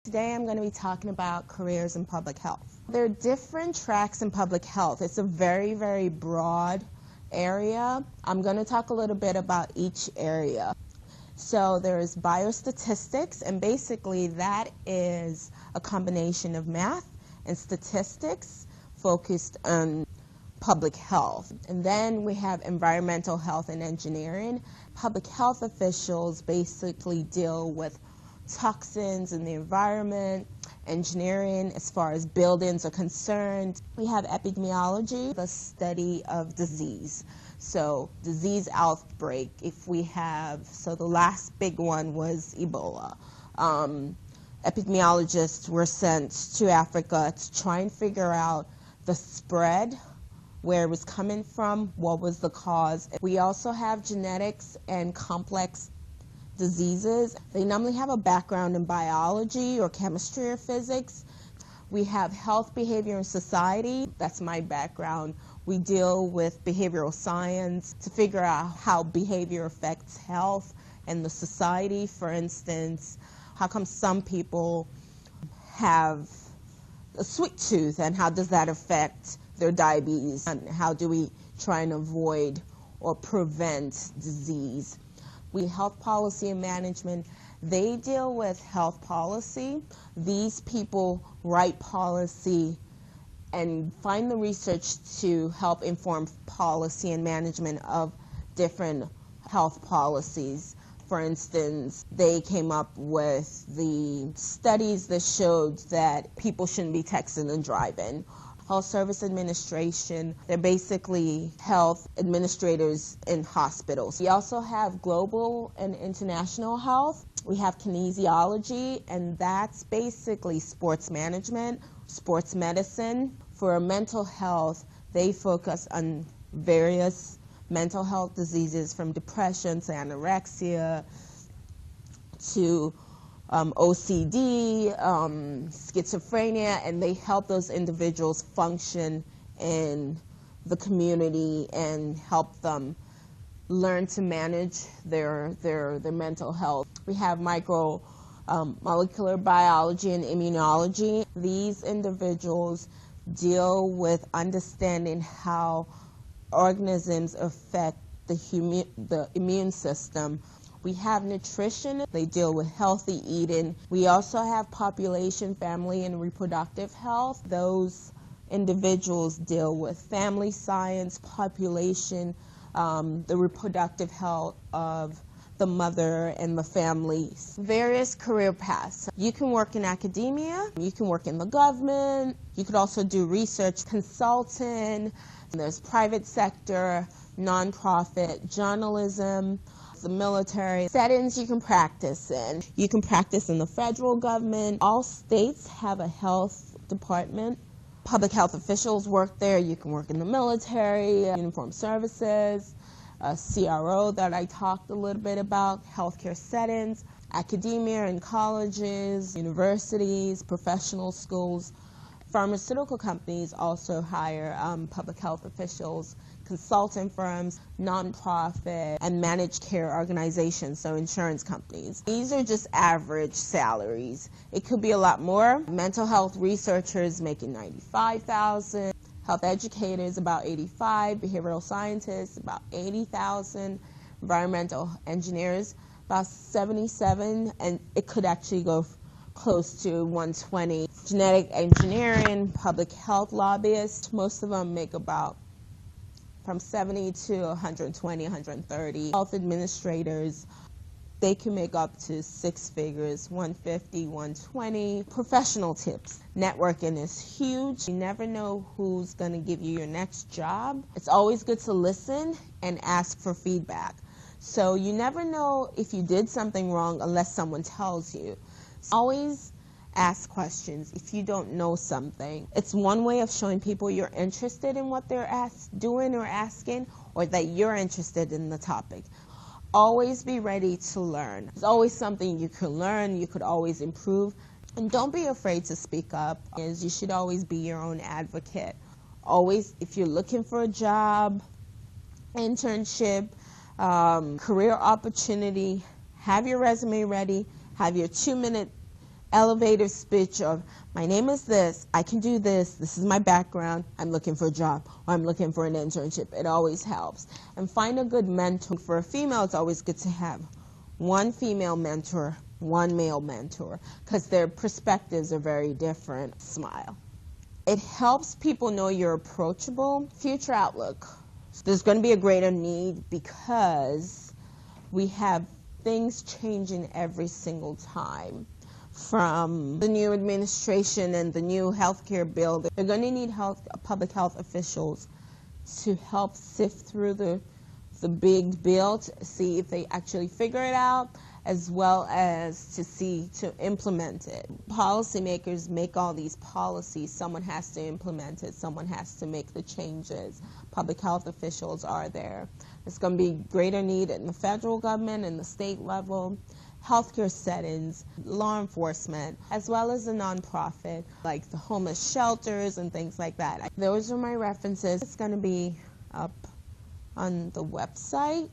Today I'm going to be talking about careers in public health. There are different tracks in public health. It's a very, very broad area. I'm going to talk a little bit about each area. So there's biostatistics, and basically that is a combination of math and statistics focused on public health. And then we have environmental health and engineering. Public health officials basically deal with toxins in the environment, engineering as far as buildings are concerned. We have epidemiology, the study of disease. So disease outbreak, if we have, so the last big one was Ebola. Epidemiologists were sent to Africa to try and figure out the spread, where it was coming from, what was the cause. We also have genetics and complex diseases. They normally have a background in biology or chemistry or physics. We have health, behavior, and society. That's my background. We deal with behavioral science to figure out how behavior affects health and the society. For instance, how come some people have a sweet tooth, and how does that affect their diabetes? And how do we try and avoid or prevent disease? We health policy and management, they deal with health policy. These people write policy and find the research to help inform policy and management of different health policies. For instance, they came up with the studies that showed that people shouldn't be texting and driving. Health Service Administration, they're basically health administrators in hospitals. We also have global and international health. We have kinesiology, and that's basically sports management, sports medicine. For mental health, they focus on various mental health diseases, from depression to anorexia to OCD, schizophrenia, and they help those individuals function in the community and help them learn to manage their mental health. We have molecular biology and immunology. These individuals deal with understanding how organisms affect the immune system. We have nutrition. They deal with healthy eating. We also have population, family, and reproductive health. Those individuals deal with family science, population, the reproductive health of the mother and the family. Various career paths. You can work in academia, you can work in the government, you could also do research consulting. There's private sector, nonprofit, journalism, the military settings you can practice in. You can practice in the federal government. All states have a health department. Public health officials work there. You can work in the military, uniformed services, CRO that I talked a little bit about, healthcare settings, academia and colleges, universities, professional schools. Pharmaceutical companies also hire public health officials, consulting firms, nonprofit, and managed care organizations, so insurance companies. These are just average salaries. It could be a lot more. Mental health researchers making $95,000, health educators about $85,000, behavioral scientists about $80,000, environmental engineers about $77,000, and it could actually go close to $120,000. Genetic engineering, public health lobbyists, most of them make about from $70,000 to $120,000, $130,000. Health administrators, they can make up to six figures, $150,000, $120,000. Professional tips. Networking is huge. You never know who's going to give you your next job. It's always good to listen and ask for feedback. So you never know if you did something wrong unless someone tells you. Always ask questions if you don't know something. It's one way of showing people you're interested in what they're doing or asking, or that you're interested in the topic. Always be ready to learn. There's always something you can learn. You could always improve. And don't be afraid to speak up. You should always be your own advocate. Always, if you're looking for a job, internship, career opportunity, have your resume ready, have your 2-minute elevator speech of, my name is this, I can do this, this is my background, I'm looking for a job, or I'm looking for an internship. It always helps. And find a good mentor. For a female, it's always good to have one female mentor, one male mentor, because their perspectives are very different. Smile. It helps people know you're approachable. Future outlook. There's going to be a greater need because we have things changing every single time. From the new administration and the new healthcare bill, they're going to need public health officials to help sift through the big bill to see if they actually figure it out, as well as to implement it. Policymakers make all these policies. Someone has to implement it. Someone has to make the changes. Public health officials are there. There's going to be greater need in the federal government and the state level, healthcare settings, law enforcement, as well as the nonprofit, like the homeless shelters and things like that. Those are my references. It's going to be up on the website.